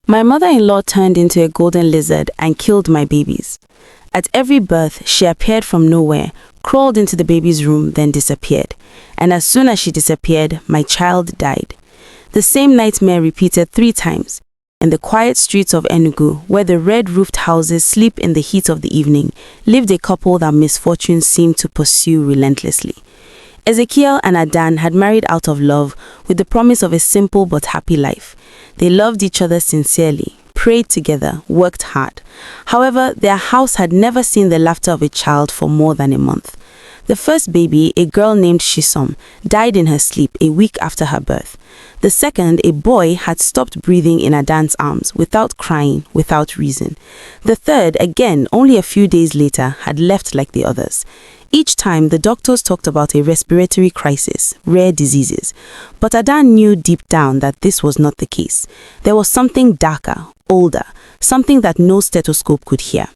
My mother-in-law turned into a golden lizard and killed my babies. At every birth, she appeared from nowhere, crawled into the baby's room, then disappeared. And as soon as she disappeared, my child died. The same nightmare repeated 3 times. In the quiet streets of Enugu, where the red-roofed houses sleep in the heat of the evening, lived a couple that misfortune seemed to pursue relentlessly. Ezekiel and Adan had married out of love with the promise of a simple but happy life. They loved each other sincerely, prayed together, worked hard. However, their house had never seen the laughter of a child for more than a month. The first baby, a girl named Shisom, died in her sleep a week after her birth. The second, a boy, had stopped breathing in Adan's arms without crying, without reason. The third, again, only a few days later, had left like the others. Each time, the doctors talked about a respiratory crisis, rare diseases. But Adan knew deep down that this was not the case. There was something darker, older, something that no stethoscope could hear.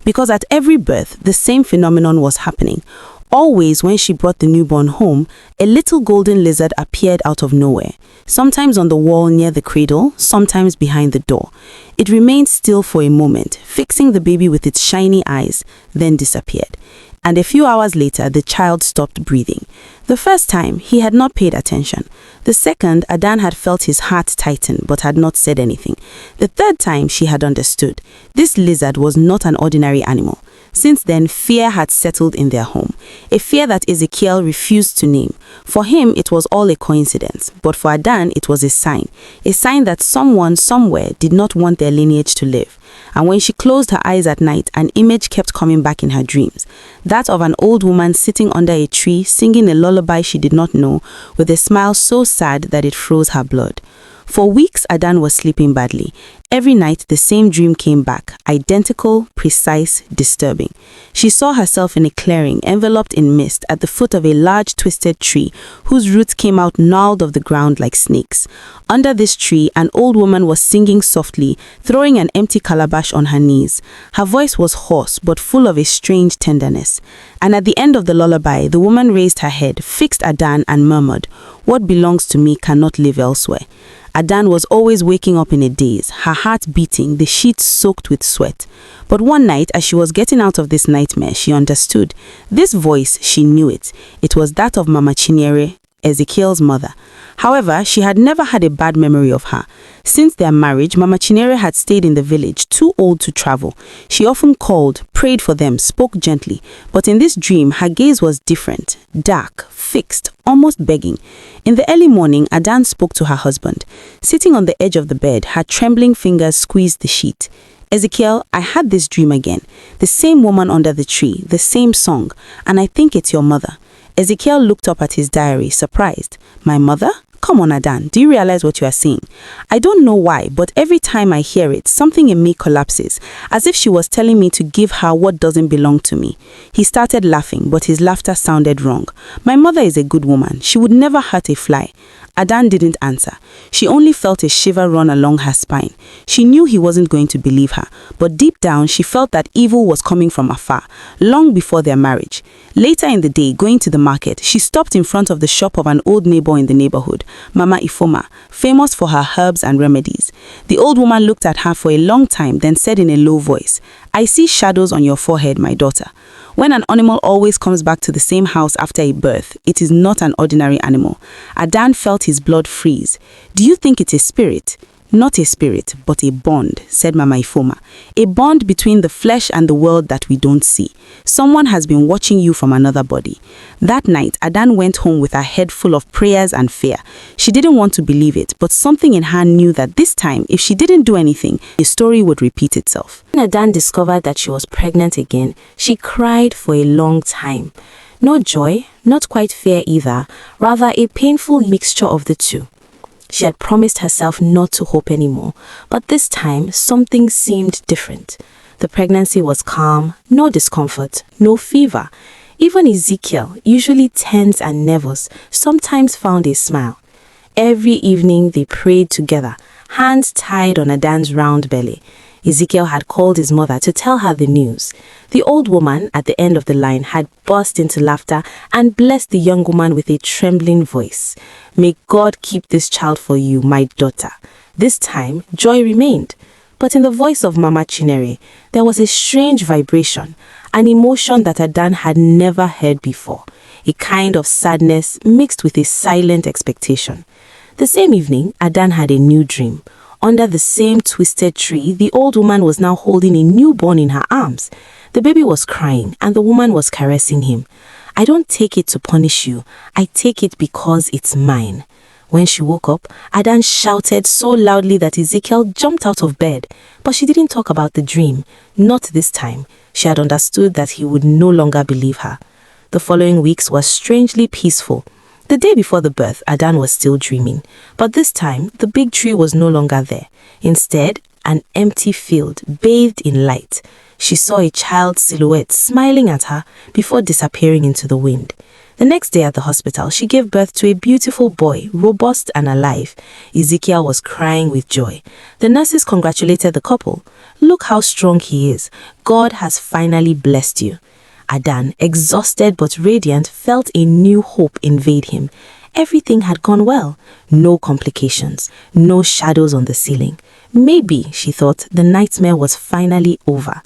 Because at every birth, the same phenomenon was happening. Always when she brought the newborn home, a little golden lizard appeared out of nowhere, sometimes on the wall near the cradle, sometimes behind the door. It remained still for a moment, fixing the baby with its shiny eyes, then disappeared. And a few hours later, the child stopped breathing. The first time, he had not paid attention. The second, Adan had felt his heart tighten but had not said anything. The third time, she had understood. This lizard was not an ordinary animal. Since then, fear had settled in their home, a fear that Ezekiel refused to name. For him, it was all a coincidence, but for Adan, it was a sign that someone, somewhere, did not want their lineage to live. And when she closed her eyes at night, an image kept coming back in her dreams, that of an old woman sitting under a tree, singing a lullaby she did not know, with a smile so sad that it froze her blood. For weeks, Adan was sleeping badly. Every night, the same dream came back, identical, precise, disturbing. She saw herself in a clearing, enveloped in mist, at the foot of a large twisted tree, whose roots came out gnarled of the ground like snakes. Under this tree, an old woman was singing softly, throwing an empty calabash on her knees. Her voice was hoarse, but full of a strange tenderness. And at the end of the lullaby, the woman raised her head, fixed Adan, and murmured, "What belongs to me cannot live elsewhere." Adan was always waking up in a daze, her heart beating, the sheets soaked with sweat. But one night, as she was getting out of this nightmare, she understood. This voice, she knew it. It was that of Mama Chinyere, Ezekiel's mother. However, she had never had a bad memory of her. Since their marriage, Mama Chinyere had stayed in the village, too old to travel. She often called, prayed for them, spoke gently. But in this dream, her gaze was different, dark, fixed, almost begging. In the early morning, Adan spoke to her husband. Sitting on the edge of the bed, her trembling fingers squeezed the sheet. "Ezekiel, I had this dream again. The same woman under the tree, the same song, and I think it's your mother." Ezekiel looked up at his diary, surprised. "My mother? Come on, Adan, do you realize what you are seeing?" "I don't know why, but every time I hear it, something in me collapses, as if she was telling me to give her what doesn't belong to me." He started laughing, but his laughter sounded wrong. "My mother is a good woman. She would never hurt a fly." Adan didn't answer. She only felt a shiver run along her spine. She knew he wasn't going to believe her, but deep down she felt that evil was coming from afar, long before their marriage. Later in the day, going to the market, she stopped in front of the shop of an old neighbor in the neighborhood, Mama Ifoma, famous for her herbs and remedies. The old woman looked at her for a long time, then said in a low voice, "I see shadows on your forehead, my daughter. When an animal always comes back to the same house after a birth, it is not an ordinary animal." Adan felt his blood freeze. "Do you think it's a spirit?" "Not a spirit, but a bond," said Mama Ifoma. "A bond between the flesh and the world that we don't see. Someone has been watching you from another body." That night, Adan went home with her head full of prayers and fear. She didn't want to believe it, but something in her knew that this time, if she didn't do anything, the story would repeat itself. When Adan discovered that she was pregnant again, she cried for a long time. No joy, not quite fear either, rather a painful mixture of the two. She had promised herself not to hope anymore, but this time something seemed different. The pregnancy was calm, no discomfort, no fever. Even Ezekiel, usually tense and nervous, sometimes found a smile. Every evening they prayed together, hands tied on Adan's round belly. Ezekiel had called his mother to tell her the news. The old woman at the end of the line had burst into laughter and blessed the young woman with a trembling voice. "May God keep this child for you, my daughter." This time, joy remained. But in the voice of Mama Chinere, there was a strange vibration, an emotion that Adan had never heard before, a kind of sadness mixed with a silent expectation. The same evening, Adan had a new dream. Under the same twisted tree, the old woman was now holding a newborn in her arms. The baby was crying, and the woman was caressing him. "I don't take it to punish you. I take it because it's mine." When she woke up, Adan shouted so loudly that Ezekiel jumped out of bed. But she didn't talk about the dream. Not this time. She had understood that he would no longer believe her. The following weeks were strangely peaceful. The day before the birth, Adan was still dreaming. But this time, the big tree was no longer there. Instead, an empty field bathed in light. She saw a child's silhouette smiling at her before disappearing into the wind. The next day at the hospital, she gave birth to a beautiful boy, robust and alive. Ezekiel was crying with joy. The nurses congratulated the couple. "Look how strong he is. God has finally blessed you." Adan, exhausted but radiant, felt a new hope invade him. Everything had gone well. No complications, no shadows on the ceiling. Maybe, she thought, the nightmare was finally over.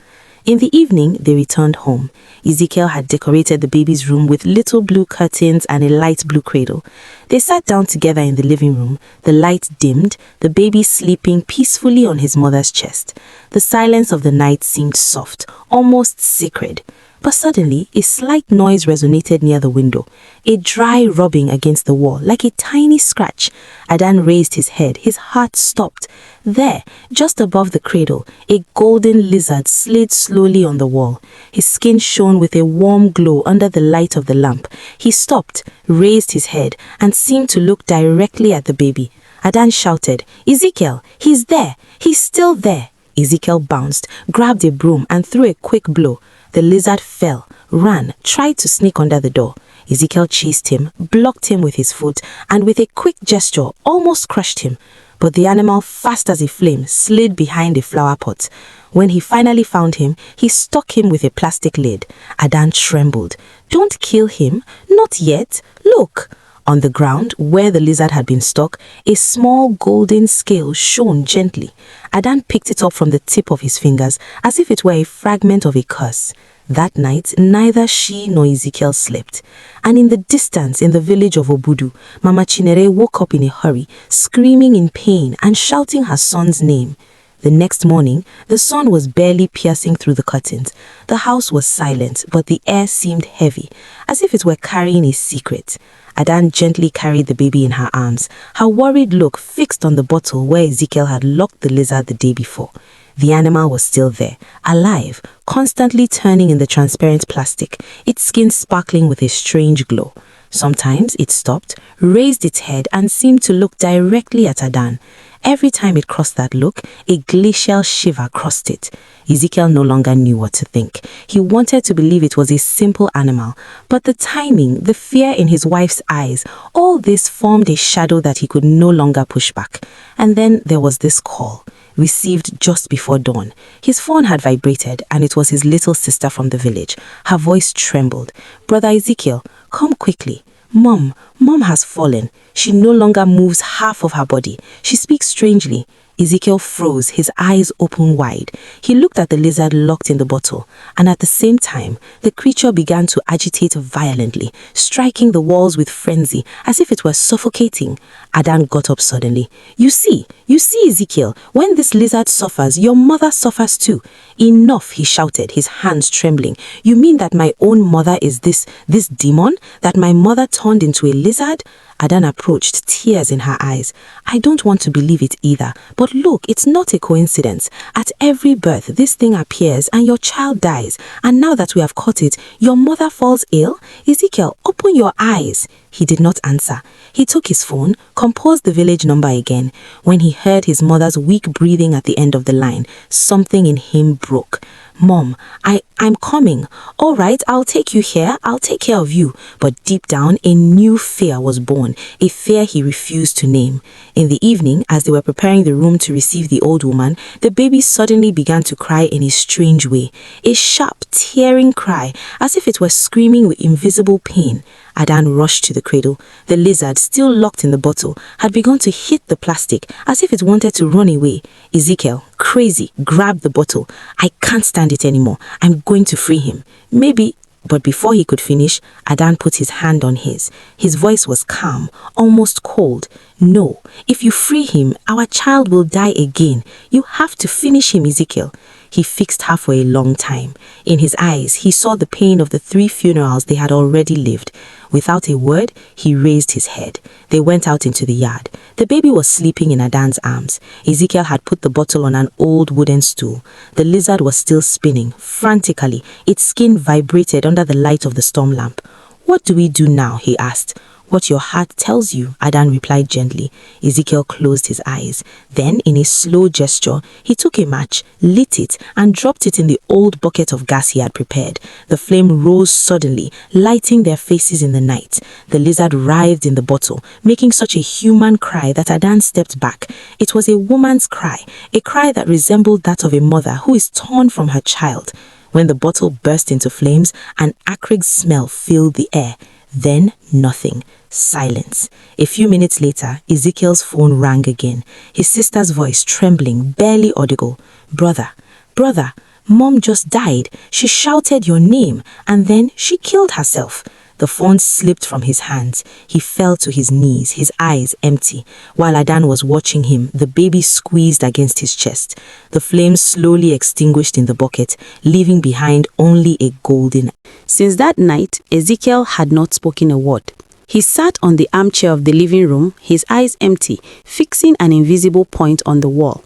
In the evening, they returned home. Ezekiel had decorated the baby's room with little blue curtains and a light blue cradle. They sat down together in the living room, the light dimmed, the baby sleeping peacefully on his mother's chest. The silence of the night seemed soft, almost sacred. But suddenly, a slight noise resonated near the window, a dry rubbing against the wall, like a tiny scratch. Adan raised his head, his heart stopped. There, just above the cradle, a golden lizard slid slowly on the wall. His skin shone with a warm glow under the light of the lamp. He stopped, raised his head, and seemed to look directly at the baby. Adan shouted, "Ezekiel, he's there! He's still there!" Ezekiel bounced, grabbed a broom, and threw a quick blow. The lizard fell, ran, tried to sneak under the door. Ezekiel chased him, blocked him with his foot, and with a quick gesture, almost crushed him. But the animal, fast as a flame, slid behind a flower pot. When he finally found him, he stuck him with a plastic lid. Adan trembled. "Don't kill him. Not yet. Look." On the ground, where the lizard had been stuck, a small golden scale shone gently. Adan picked it up from the tip of his fingers, as if it were a fragment of a curse. That night, neither she nor Ezekiel slept. And in the distance, in the village of Obudu, Mama Chinere woke up in a hurry, screaming in pain and shouting her son's name. The next morning, the sun was barely piercing through the curtains. The house was silent, but the air seemed heavy, as if it were carrying a secret. Adan gently carried the baby in her arms, her worried look fixed on the bottle where Ezekiel had locked the lizard the day before. The animal was still there, alive, constantly turning in the transparent plastic, its skin sparkling with a strange glow. Sometimes it stopped, raised its head, and seemed to look directly at Adan. Every time it crossed that look, a glacial shiver crossed it. Ezekiel no longer knew what to think. He wanted to believe it was a simple animal, but the timing, the fear in his wife's eyes, all this formed a shadow that he could no longer push back. And then there was this call, received just before dawn. His phone had vibrated, and it was his little sister from the village. Her voice trembled. "Brother Ezekiel, come quickly. Mom has fallen. She no longer moves half of her body. She speaks strangely." Ezekiel froze, his eyes open wide. He looked at the lizard locked in the bottle, and at the same time, the creature began to agitate violently, striking the walls with frenzy, as if it were suffocating. Adan got up suddenly. You see, Ezekiel, when this lizard suffers, your mother suffers too." "Enough," he shouted, his hands trembling. "You mean that my own mother is this demon? That my mother turned into a lizard?" Adan approached, tears in her eyes. "I don't want to believe it either, but look, it's not a coincidence. At every birth, this thing appears and your child dies. And now that we have caught it, your mother falls ill? Ezekiel, open your eyes." He did not answer. He took his phone, composed the village number again. When he heard his mother's weak breathing at the end of the line, something in him broke. "Mom, I'm coming. All right, I'll take you here. I'll take care of you." But deep down, a new fear was born, a fear he refused to name. In the evening, as they were preparing the room to receive the old woman, the baby suddenly began to cry in a strange way, a sharp, tearing cry, as if it were screaming with invisible pain. Adan rushed to the cradle. The lizard, still locked in the bottle, had begun to hit the plastic as if it wanted to run away. Ezekiel, crazy, grabbed the bottle. "I can't stand it anymore. I'm going to free him. Maybe..." But before he could finish, Adan put his hand on his. His voice was calm, almost cold. "No, if you free him, our child will die again. You have to finish him, Ezekiel." He fixed her for a long time. In his eyes, he saw the pain of the 3 funerals they had already lived. Without a word, he raised his head. They went out into the yard. The baby was sleeping in Adan's arms. Ezekiel had put the bottle on an old wooden stool. The lizard was still spinning, frantically. Its skin vibrated under the light of the storm lamp. "What do we do now?" he asked. "What your heart tells you," Adan replied gently. Ezekiel closed his eyes. Then, in a slow gesture, he took a match, lit it, and dropped it in the old bucket of gas he had prepared. The flame rose suddenly, lighting their faces in the night. The lizard writhed in the bottle, making such a human cry that Adan stepped back. It was a woman's cry, a cry that resembled that of a mother who is torn from her child. When the bottle burst into flames, an acrid smell filled the air. Then nothing. Silence. A few minutes later, Ezekiel's phone rang again. His sister's voice trembling, barely audible. Brother, Mom just died. She shouted your name, and then she killed herself." The phone slipped from his hands. He fell to his knees, his eyes empty. While Adan was watching him, the baby squeezed against his chest. The flames slowly extinguished in the bucket, leaving behind only a golden. Since that night, Ezekiel had not spoken a word. He sat on the armchair of the living room, his eyes empty, fixing an invisible point on the wall,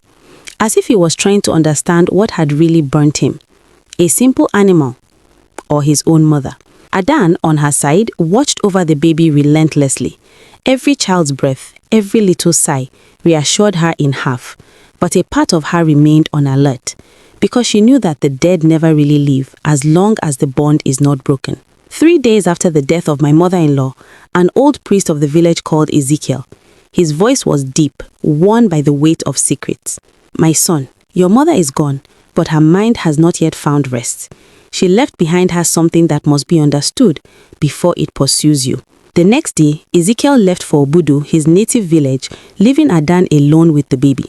as if he was trying to understand what had really burnt him. A simple animal, or his own mother. Adan, on her side, watched over the baby relentlessly. Every child's breath, every little sigh, reassured her in half. But a part of her remained on alert, because she knew that the dead never really leave as long as the bond is not broken. 3 days after the death of my mother-in-law, an old priest of the village called Ezekiel. His voice was deep, worn by the weight of secrets. "My son, your mother is gone, but her mind has not yet found rest. She left behind her something that must be understood before it pursues you." The next day, Ezekiel left for Obudu, his native village, leaving Adan alone with the baby.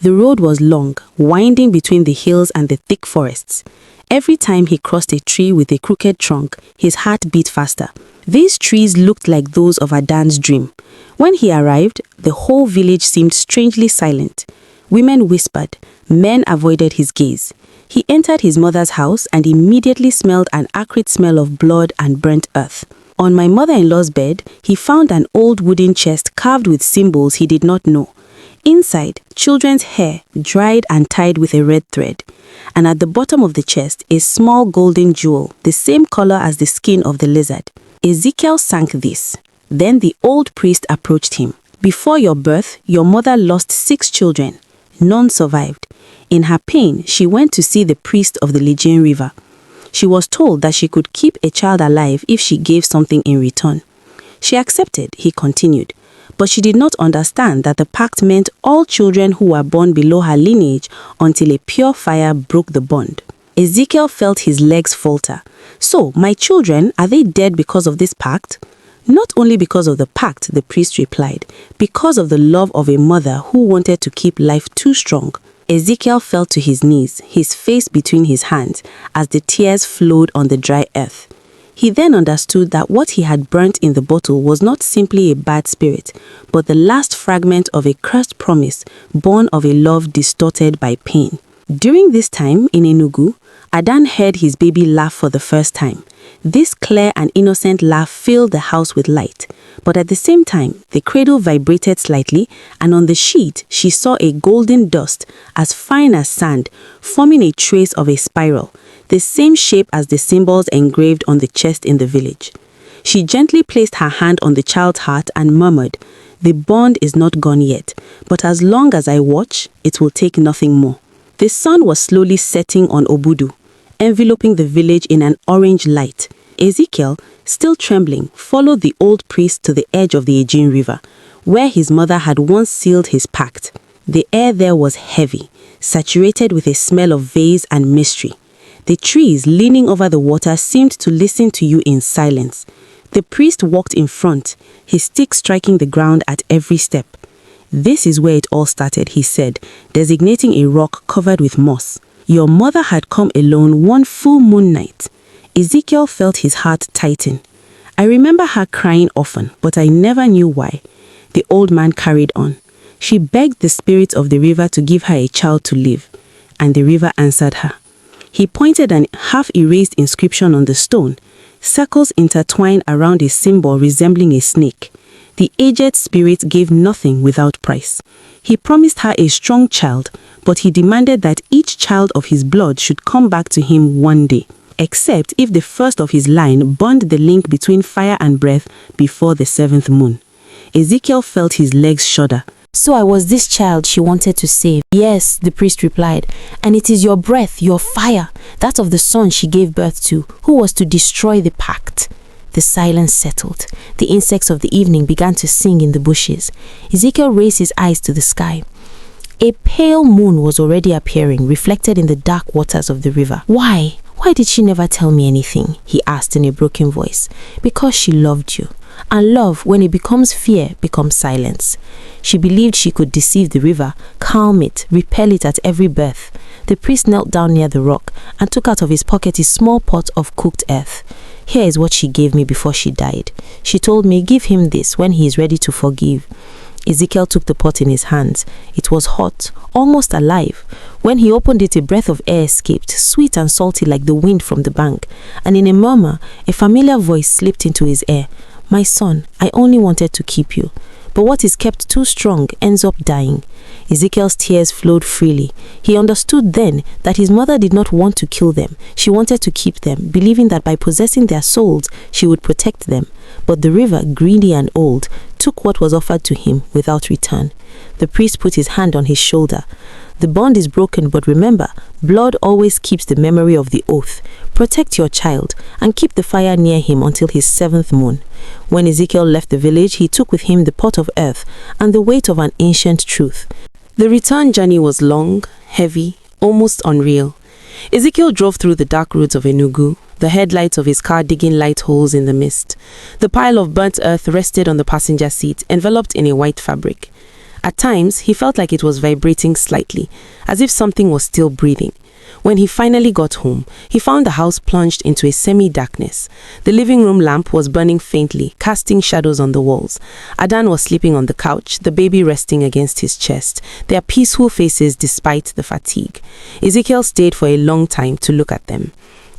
The road was long, winding between the hills and the thick forests. Every time he crossed a tree with a crooked trunk, his heart beat faster. These trees looked like those of Adan's dream. When he arrived, the whole village seemed strangely silent. Women whispered, men avoided his gaze. He entered his mother's house and immediately smelled an acrid smell of blood and burnt earth. On my mother-in-law's bed, he found an old wooden chest carved with symbols he did not know. Inside, children's hair, dried and tied with a red thread. And at the bottom of the chest, a small golden jewel, the same color as the skin of the lizard. Ezekiel sank this. Then the old priest approached him. "Before your birth, your mother lost 6 children. None survived. In her pain, she went to see the priest of the Nigerian river. She was told that she could keep a child alive if she gave something in return. She accepted," he continued. But she did not understand that the pact meant all children who were born below her lineage until a pure fire broke the bond. Ezekiel felt his legs falter. "So, my children, are they dead because of this pact?" "Not only because of the pact," the priest replied, "because of the love of a mother who wanted to keep life too strong." Ezekiel fell to his knees, his face between his hands, as the tears flowed on the dry earth. He then understood that what he had burnt in the bottle was not simply a bad spirit, but the last fragment of a cursed promise, born of a love distorted by pain. During this time, in Enugu, Adan heard his baby laugh for the first time. This clear and innocent laugh filled the house with light. But at the same time, the cradle vibrated slightly, and on the sheet, she saw a golden dust, as fine as sand, forming a trace of a spiral, the same shape as the symbols engraved on the chest in the village. She gently placed her hand on the child's heart and murmured, "The bond is not gone yet, but as long as I watch, it will take nothing more." The sun was slowly setting on Obudu, enveloping the village in an orange light. Ezekiel, still trembling, followed the old priest to the edge of the Nigerian river, where his mother had once sealed his pact. The air there was heavy, saturated with a smell of vase and mystery. The trees leaning over the water seemed to listen to you in silence. The priest walked in front, his stick striking the ground at every step. "This is where it all started," he said, designating a rock covered with moss. "Your mother had come alone one full moon night." Ezekiel felt his heart tighten. "I remember her crying often, but I never knew why." The old man carried on. "She begged the spirit of the river to give her a child to live, and the river answered her." He pointed an half-erased inscription on the stone, circles intertwined around a symbol resembling a snake. The aged spirit gave nothing without price. He promised her a strong child, but he demanded that each child of his blood should come back to him one day, except if the first of his line burned the link between fire and breath before the 7th moon. Ezekiel felt his legs shudder. "So I was this child she wanted to save?" "Yes," the priest replied, "and it is your breath, your fire, that of the son she gave birth to, who was to destroy the pact." The silence settled. The insects of the evening began to sing in the bushes. Ezekiel raised his eyes to the sky. A pale moon was already appearing, reflected in the dark waters of the river. "Why? Why did she never tell me anything?" he asked in a broken voice. "Because she loved you. And love, when it becomes fear, becomes silence. She believed she could deceive the river, calm it, repel it at every birth." The priest knelt down near the rock and took out of his pocket a small pot of cooked earth. "Here is what she gave me before she died. She told me, 'Give him this when he is ready to forgive.'" Ezekiel took the pot in his hands. It was hot, almost alive. When he opened it, a breath of air escaped, sweet and salty like the wind from the bank. And in a murmur, a familiar voice slipped into his ear. "My son, I only wanted to keep you. But what is kept too strong ends up dying." Ezekiel's tears flowed freely. He understood then that his mother did not want to kill them. She wanted to keep them, believing that by possessing their souls, she would protect them. But the river, greedy and old, took what was offered to him without return. The priest put his hand on his shoulder. "The bond is broken, but remember, blood always keeps the memory of the oath. Protect your child and keep the fire near him until his 7th moon." When Ezekiel left the village, he took with him the pot of earth and the weight of an ancient truth. The return journey was long, heavy, almost unreal. Ezekiel drove through the dark roads of Enugu, the headlights of his car digging light holes in the mist. The pile of burnt earth rested on the passenger seat, enveloped in a white fabric. At times, he felt like it was vibrating slightly, as if something was still breathing. When he finally got home, he found the house plunged into a semi-darkness. The living room lamp was burning faintly, casting shadows on the walls. Adan was sleeping on the couch, the baby resting against his chest, their peaceful faces despite the fatigue. Ezekiel stayed for a long time to look at them.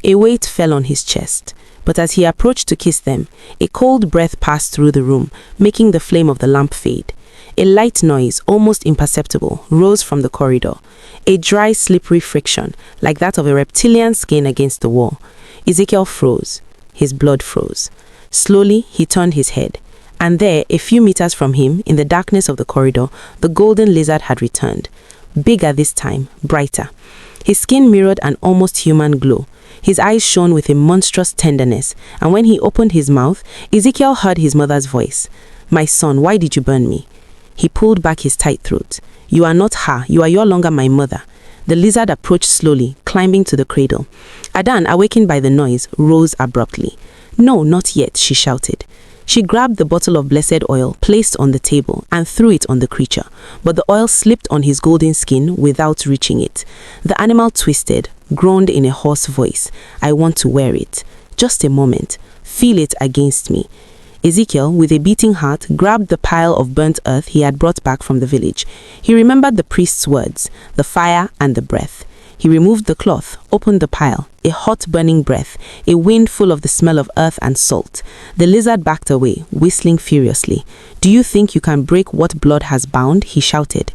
A weight fell on his chest, but as he approached to kiss them, a cold breath passed through the room, making the flame of the lamp fade. A light noise, almost imperceptible, rose from the corridor. A dry, slippery friction, like that of a reptilian skin against the wall. Ezekiel froze. His blood froze. Slowly, he turned his head. And there, a few meters from him, in the darkness of the corridor, the golden lizard had returned. Bigger this time, brighter. His skin mirrored an almost human glow. His eyes shone with a monstrous tenderness, and when he opened his mouth, Ezekiel heard his mother's voice. "My son, why did you burn me?" He pulled back his tight throat. "You are not her. You are no longer my mother." The lizard approached slowly, climbing to the cradle. Adan, awakened by the noise, rose abruptly. "No, not yet," she shouted. She grabbed the bottle of blessed oil placed on the table and threw it on the creature, but the oil slipped on his golden skin without reaching it. The animal twisted, groaned in a hoarse voice. "I want to wear it. Just a moment. Feel it against me." Ezekiel, with a beating heart, grabbed the pile of burnt earth he had brought back from the village. He remembered the priest's words, the fire and the breath. He removed the cloth, opened the pile, a hot burning breath, a wind full of the smell of earth and salt. The lizard backed away, whistling furiously. "Do you think you can break what blood has bound?" he shouted.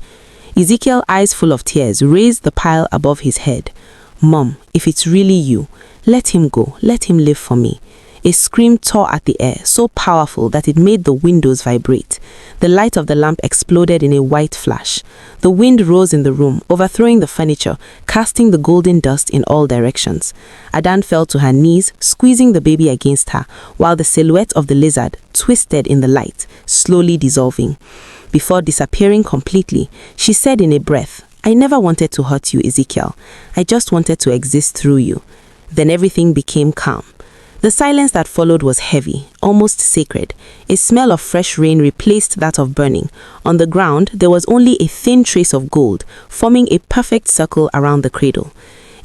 Ezekiel, eyes full of tears, raised the pile above his head. "Mom, if it's really you, let him go, let him live for me." A scream tore at the air, so powerful that it made the windows vibrate. The light of the lamp exploded in a white flash. The wind rose in the room, overthrowing the furniture, casting the golden dust in all directions. Adan fell to her knees, squeezing the baby against her, while the silhouette of the lizard twisted in the light, slowly dissolving. Before disappearing completely, she said in a breath, "I never wanted to hurt you, Ezekiel. I just wanted to exist through you." Then everything became calm. The silence that followed was heavy, almost sacred. A smell of fresh rain replaced that of burning. On the ground, there was only a thin trace of gold, forming a perfect circle around the cradle.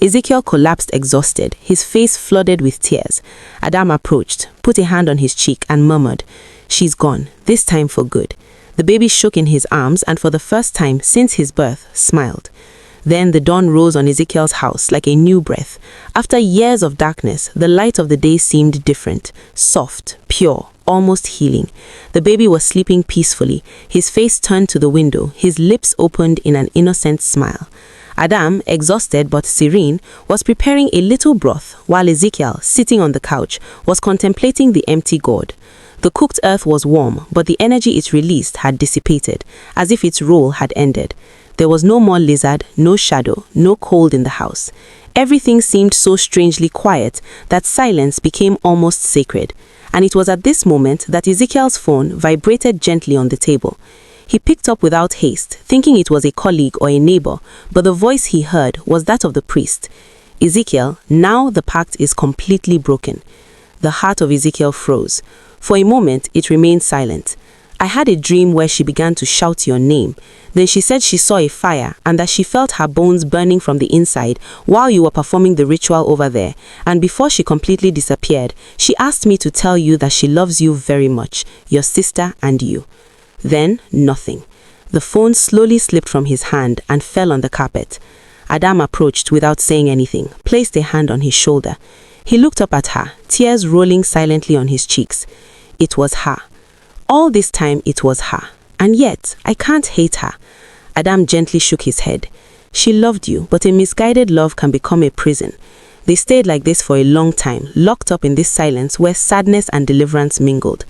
Ezekiel collapsed exhausted, his face flooded with tears. Adam approached, put a hand on his cheek, and murmured, "She's gone, this time for good." The baby shook in his arms and for the first time since his birth, smiled. Then the dawn rose on Ezekiel's house like a new breath. After years of darkness, the light of the day seemed different, soft, pure, almost healing. The baby was sleeping peacefully, his face turned to the window, his lips opened in an innocent smile. Adam, exhausted but serene, was preparing a little broth, while Ezekiel, sitting on the couch, was contemplating the empty gourd. The cooked earth was warm, but the energy it released had dissipated, as if its role had ended. There was no more lizard, no shadow, no cold in the house. Everything seemed so strangely quiet that silence became almost sacred. And it was at this moment that Ezekiel's phone vibrated gently on the table. He picked up without haste, thinking it was a colleague or a neighbor, but the voice he heard was that of the priest. "Ezekiel, now the pact is completely broken." The heart of Ezekiel froze. For a moment, it remained silent. "I had a dream where she began to shout your name. Then she said she saw a fire and that she felt her bones burning from the inside while you were performing the ritual over there. And before she completely disappeared, she asked me to tell you that she loves you very much, your sister and you." Then, nothing. The phone slowly slipped from his hand and fell on the carpet. Adam approached without saying anything, placed a hand on his shoulder. He looked up at her, tears rolling silently on his cheeks. It was her. All this time it was her. And yet, I can't hate her. Adam gently shook his head. "She loved you, but a misguided love can become a prison." They stayed like this for a long time, locked up in this silence where sadness and deliverance mingled.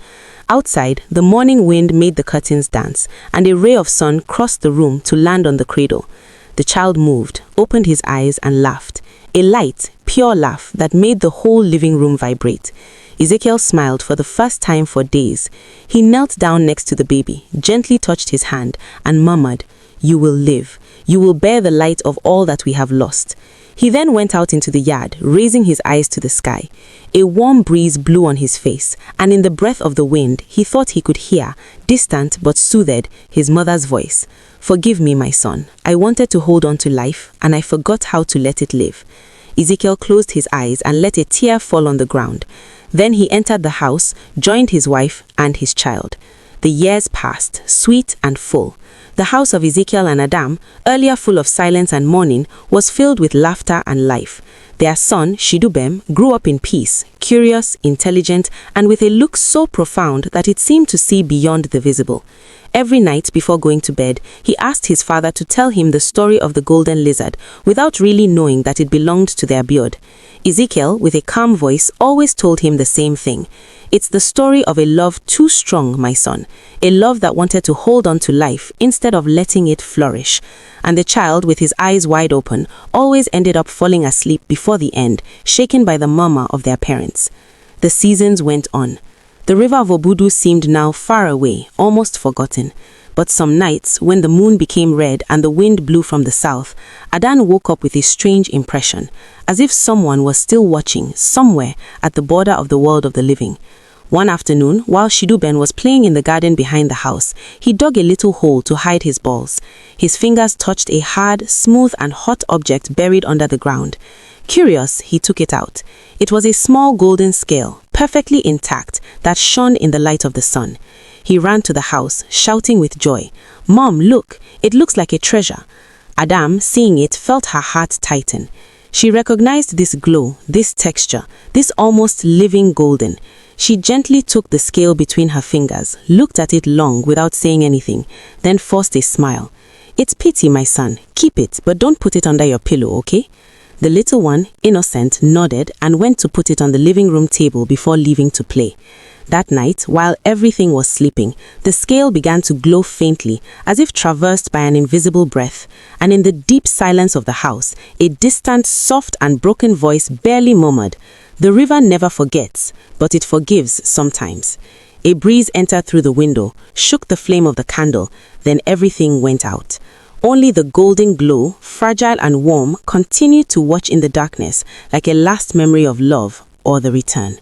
Outside, the morning wind made the curtains dance, and a ray of sun crossed the room to land on the cradle. The child moved, opened his eyes, and laughed. A light, pure laugh that made the whole living room vibrate. Ezekiel smiled for the first time for days. He knelt down next to the baby, gently touched his hand, and murmured, "You will live. You will bear the light of all that we have lost." He then went out into the yard, raising his eyes to the sky. A warm breeze blew on his face, and in the breath of the wind, he thought he could hear, distant but soothed, his mother's voice. "Forgive me, my son. I wanted to hold on to life, and I forgot how to let it live." Ezekiel closed his eyes and let a tear fall on the ground. Then he entered the house, joined his wife and his child. The years passed, sweet and full. The house of Ezekiel and Adam, earlier full of silence and mourning, was filled with laughter and life. Their son, Shidubem, grew up in peace, curious, intelligent, and with a look so profound that it seemed to see beyond the visible. Every night before going to bed, he asked his father to tell him the story of the golden lizard, without really knowing that it belonged to their beard. Ezekiel, with a calm voice, always told him the same thing. "It's the story of a love too strong, my son. A love that wanted to hold on to life instead of letting it flourish." And the child, with his eyes wide open, always ended up falling asleep before the end, shaken by the murmur of their parents. The seasons went on. The river of Obudu seemed now far away, almost forgotten. But some nights, when the moon became red and the wind blew from the south, Adan woke up with a strange impression, as if someone was still watching, somewhere, at the border of the world of the living. One afternoon, while Shiduben was playing in the garden behind the house, he dug a little hole to hide his balls. His fingers touched a hard, smooth and hot object buried under the ground. Curious, he took it out. It was a small golden scale, perfectly intact, that shone in the light of the sun. He ran to the house, shouting with joy, "Mom, look, it looks like a treasure." Adam, seeing it, felt her heart tighten. She recognized this glow, this texture, this almost living golden. She gently took the scale between her fingers, looked at it long without saying anything, then forced a smile. "It's pity, my son. Keep it, but don't put it under your pillow, okay?" The little one, innocent, nodded and went to put it on the living room table before leaving to play. That night, while everything was sleeping, the scale began to glow faintly, as if traversed by an invisible breath, and in the deep silence of the house, a distant, soft and broken voice barely murmured, "The river never forgets, but it forgives sometimes." A breeze entered through the window, shook the flame of the candle, then everything went out. Only the golden glow, fragile and warm, continued to watch in the darkness, like a last memory of love or the return.